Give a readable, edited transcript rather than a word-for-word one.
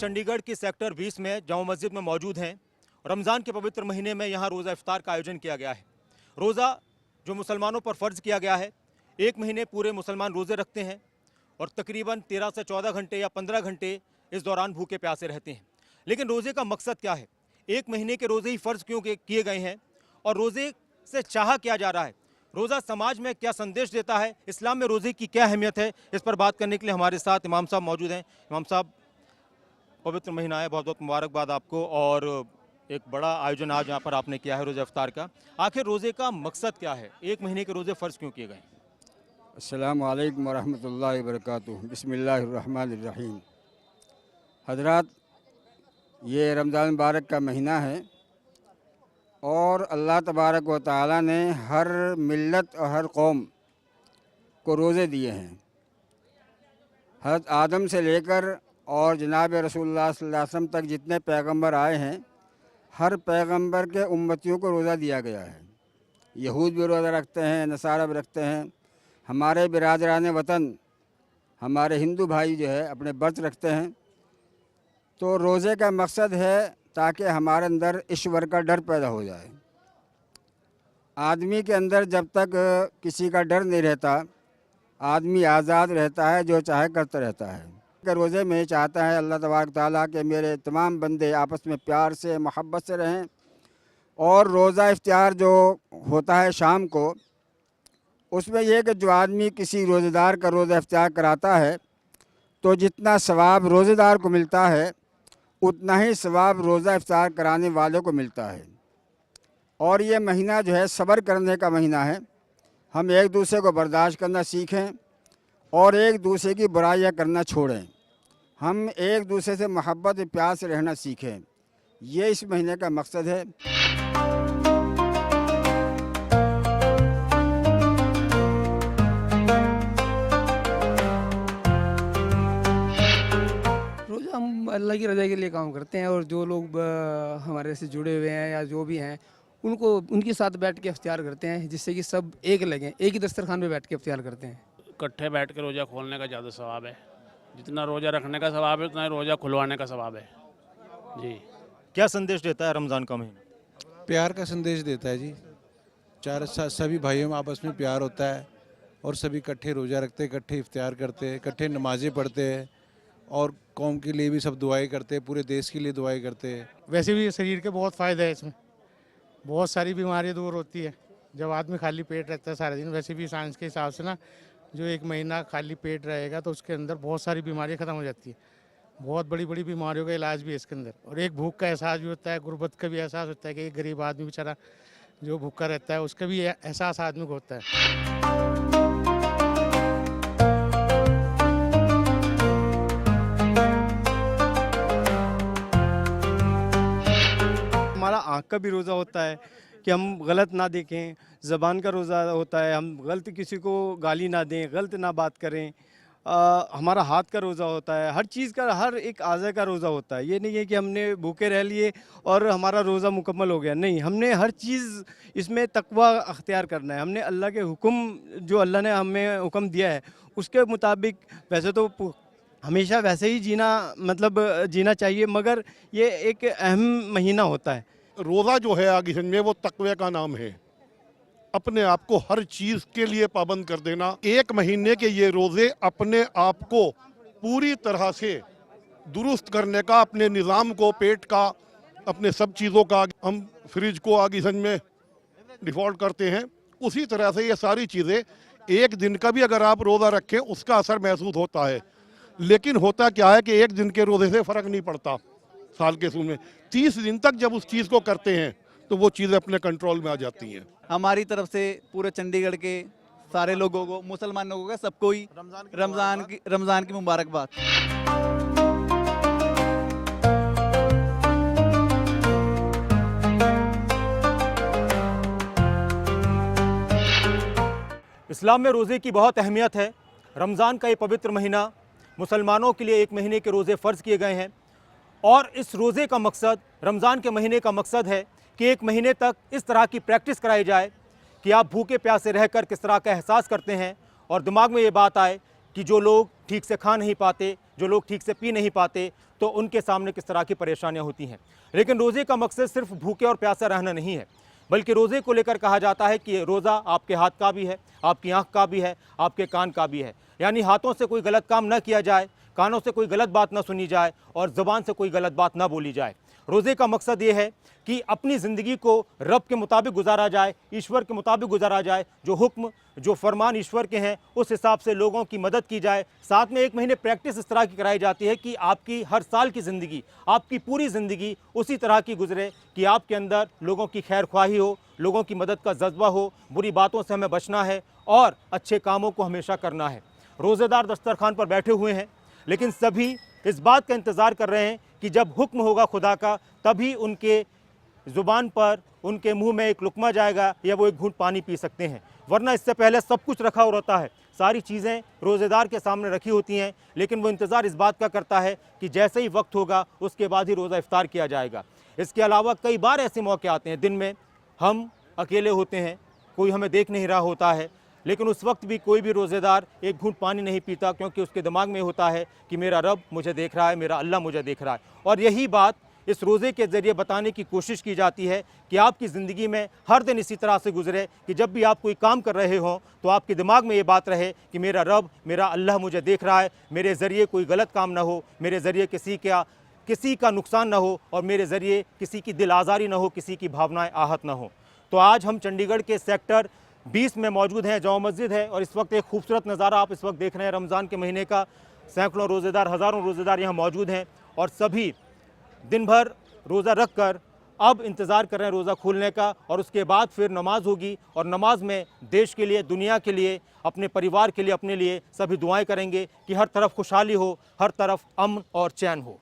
चंडीगढ़ की सेक्टर 20 में जामा मस्जिद में मौजूद हैं। रमज़ान के पवित्र महीने में यहाँ रोज़ा इफ्तार का आयोजन किया गया है। रोज़ा जो मुसलमानों पर फ़र्ज़ किया गया है, एक महीने पूरे मुसलमान रोज़े रखते हैं और तकरीबन 13 से 14 घंटे या 15 घंटे इस दौरान भूखे प्यासे रहते हैं। लेकिन रोज़े का मकसद क्या है? एक महीने के रोज़े ही फ़र्ज़ क्यों किए गए हैं और रोज़े से चाहा क्या जा रहा है? रोज़ा समाज में क्या संदेश देता है? इस्लाम में रोज़े की क्या अहमियत है? इस पर बात करने के लिए हमारे साथ इमाम साहब मौजूद हैं। इमाम साहब, पवित्र महीना है, बहुत बहुत मुबारकबाद आपको। और एक बड़ा आयोजन आज यहाँ पर आपने किया है रोज़ा इफ्तार का। आखिर रोज़े का मकसद क्या है? एक महीने के रोज़े फ़र्ज़ क्यों किए गए? अस्सलामु अलैकुम वरहमतुल्लाहि वबरकातुहू। बिस्मिल्लाहिर्रहमानिर्रहीम। हज़रात, ये रमज़ान मुबारक का महीना है और अल्लाह तबारक व तआला ने हर मिल्लत और हर कौम को रोज़े दिए हैं। हज़रत आदम से लेकर और जनाब रसूलुल्लाह सल्लल्लाहु अलैहि वसल्लम तक जितने पैगंबर आए हैं, हर पैगंबर के उम्मतियों को रोज़ा दिया गया है। यहूद भी रोज़ा रखते हैं, नसारा भी रखते हैं। हमारे बिरादरान वतन, हमारे हिंदू भाई जो है अपने व्रत रखते हैं। तो रोज़े का मकसद है ताकि हमारे अंदर ईश्वर का डर पैदा हो जाए। आदमी के अंदर जब तक किसी का डर नहीं रहता, आदमी आज़ाद रहता है, जो चाहे करता रहता है। कि रोज़े में चाहता है अल्लाह तबारक तआला के मेरे तमाम बंदे आपस में प्यार से मोहब्बत से रहें। और रोज़ा इफ्तार जो होता है शाम को, उसमें यह कि जो आदमी किसी रोज़ेदार का रोज़ा इफ्तार कराता है तो जितना सवाब रोज़ेदार को मिलता है उतना ही सवाब रोज़ा इफ्तार कराने वाले को मिलता है। और ये महीना जो है सब्र करने का महीना है। हम एक दूसरे को बर्दाश्त करना सीखें और एक दूसरे की बुराइयां करना छोड़ें। हम एक दूसरे से मोहब्बत प्यार से रहना सीखें। ये इस महीने का मकसद है। रोज़ा हम अल्लाह की रज़ा के लिए काम करते हैं और जो लोग हमारे से जुड़े हुए हैं या जो भी हैं उनको उनके साथ बैठ के इफ्तियार करते हैं, जिससे कि सब एक लगें, एक ही दस्तरखान पे बैठ के इफ्तियार करते हैं। इकट्ठे बैठ के रोज़ा खोलने का ज़्यादा सवाब है। जितना रोज़ा रखने का सवाब है उतना ही रोज़ा खुलवाने का सवाब है जी। क्या संदेश देता है रमज़ान का महीना? प्यार का संदेश देता है जी। सभी भाइयों में आपस में प्यार होता है और सभी इकट्ठे रोज़ा रखते हैं, इकट्ठे इफ्तियार करते हैं, इकट्ठे नमाज़ें पढ़ते हैं और कौम के लिए भी सब दुआएं करते हैं, पूरे देश के लिए दुआएं करते हैं। वैसे भी शरीर के बहुत फ़ायदे हैं इसमें, बहुत सारी बीमारियां दूर होती है जब आदमी खाली पेट रहता है सारा दिन। वैसे भी साइंस के हिसाब से ना, जो एक महीना खाली पेट रहेगा तो उसके अंदर बहुत सारी बीमारियां ख़त्म हो जाती है। बहुत बड़ी बड़ी बीमारियों का इलाज भी है इसके अंदर। और एक भूख का एहसास भी होता है, गुर्बत का भी एहसास होता है कि एक गरीब आदमी बेचारा जो भूखा रहता है उसका भी एहसास आदमी को होता है। हमारा आँख का भी रोज़ा होता है कि हम गलत ना देखें। ज़बान का रोज़ा होता है, हम गलत किसी को गाली ना दें, गलत ना बात करें। हमारा हाथ का रोज़ा होता है, हर चीज़ का, हर एक आज़ा का रोज़ा होता है। ये नहीं है कि हमने भूखे रह लिए और हमारा रोज़ा मुकम्मल हो गया, नहीं। हमने हर चीज़ इसमें तकवा अख्तियार करना है। हमने अल्लाह के हुक्म, जो अल्लाह ने हमें हुक्म दिया है उसके मुताबिक, वैसे तो हमेशा वैसे ही जीना चाहिए, मगर ये एक अहम महीना होता है। रोज़ा जो है आगे में वो तकवे का नाम है। अपने आप को हर चीज़ के लिए पाबंद कर देना। एक महीने के ये रोज़े अपने आप को पूरी तरह से दुरुस्त करने का, अपने निज़ाम को, पेट का, अपने सब चीज़ों का, हम फ्रिज को आगे में डिफ़ॉल्ट करते हैं, उसी तरह से ये सारी चीज़ें एक दिन का भी अगर आप रोज़ा रखें उसका असर महसूस होता है। लेकिन होता क्या है कि एक दिन के रोज़े से फ़र्क नहीं पड़ता। साल के सूल में 30 दिन तक जब उस चीज़ को करते हैं तो वो चीज़ें अपने कंट्रोल में आ जाती हैं। हमारी तरफ से पूरे चंडीगढ़ के सारे लोगों को, मुसलमान लोगों को, सबको ही रमज़ान की मुबारकबाद। इस्लाम में रोज़े की बहुत अहमियत है। रमज़ान का ये पवित्र महीना मुसलमानों के लिए एक महीने के रोज़े फ़र्ज़ किए गए हैं और इस रोज़े का मकसद, रमज़ान के महीने का मकसद है कि एक महीने तक इस तरह की प्रैक्टिस कराई जाए कि आप भूखे प्यासे रहकर किस तरह का एहसास करते हैं और दिमाग में ये बात आए कि जो लोग ठीक से खा नहीं पाते, जो लोग ठीक से पी नहीं पाते, तो उनके सामने किस तरह की परेशानियां होती हैं। लेकिन रोज़े का मकसद सिर्फ भूखे और प्यासे रहना नहीं है, बल्कि रोज़े को लेकर कहा जाता है कि रोज़ा आपके हाथ का भी है, आपकी आँख का भी है, आपके कान का भी है। यानी हाथों से कोई गलत काम न किया जाए, कानों से कोई गलत बात न सुनी जाए और ज़ुबान से कोई गलत बात न बोली जाए। रोज़े का मकसद ये है कि अपनी ज़िंदगी को रब के मुताबिक गुजारा जाए, ईश्वर के मुताबिक गुजारा जाए। जो हुक्म, जो फरमान ईश्वर के हैं उस हिसाब से लोगों की मदद की जाए। साथ में 1 महीने प्रैक्टिस इस तरह की कराई जाती है कि आपकी हर साल की ज़िंदगी, आपकी पूरी ज़िंदगी उसी तरह की गुजरे कि आपके अंदर लोगों की खैर ख्वाही हो, लोगों की मदद का जज्बा हो, बुरी बातों से हमें बचना है और अच्छे कामों को हमेशा करना है। रोज़ेदार दस्तरखान पर बैठे हुए हैं, लेकिन सभी इस बात का इंतज़ार कर रहे हैं कि जब हुक्म होगा खुदा का तभी उनके ज़ुबान पर, उनके मुंह में एक लुकमा जाएगा या वो एक घूंट पानी पी सकते हैं, वरना इससे पहले सब कुछ रखा हो रहता है। सारी चीज़ें रोज़ेदार के सामने रखी होती हैं, लेकिन वो इंतज़ार इस बात का करता है कि जैसे ही वक्त होगा उसके बाद ही रोज़ा इफ्तार किया जाएगा। इसके अलावा कई बार ऐसे मौके आते हैं दिन में हम अकेले होते हैं, कोई हमें देख नहीं रहा होता है, लेकिन उस वक्त भी कोई भी रोज़ेदार एक घूंट पानी नहीं पीता, क्योंकि उसके दिमाग में होता है कि मेरा रब मुझे देख रहा है, मेरा अल्लाह मुझे देख रहा है। और यही बात इस रोज़े के ज़रिए बताने की कोशिश की जाती है कि आपकी ज़िंदगी में हर दिन इसी तरह से गुजरे कि जब भी आप कोई काम कर रहे हों तो आपके दिमाग में ये बात रहे कि मेरा रब, मेरा अल्लाह मुझे देख रहा है, मेरे ज़रिए कोई गलत काम ना हो, मेरे ज़रिए किसी का नुकसान ना हो और मेरे ज़रिए किसी की दिल आज़ारी ना हो, किसी की भावनाएँ आहत ना हो। तो आज हम चंडीगढ़ के सेक्टर 20 में मौजूद हैं, जामा मस्जिद है, और इस वक्त एक खूबसूरत नज़ारा आप इस वक्त देख रहे हैं रमज़ान के महीने का। सैकड़ों रोज़ेदार, हज़ारों रोज़ेदार यहाँ मौजूद हैं और सभी दिन भर रोज़ा रख कर अब इंतज़ार कर रहे हैं रोज़ा खुलने का, और उसके बाद फिर नमाज होगी और नमाज में देश के लिए, दुनिया के लिए, अपने परिवार के लिए, अपने लिए सभी दुआएं करेंगे कि हर तरफ खुशहाली हो, हर तरफ अमन और चैन हो।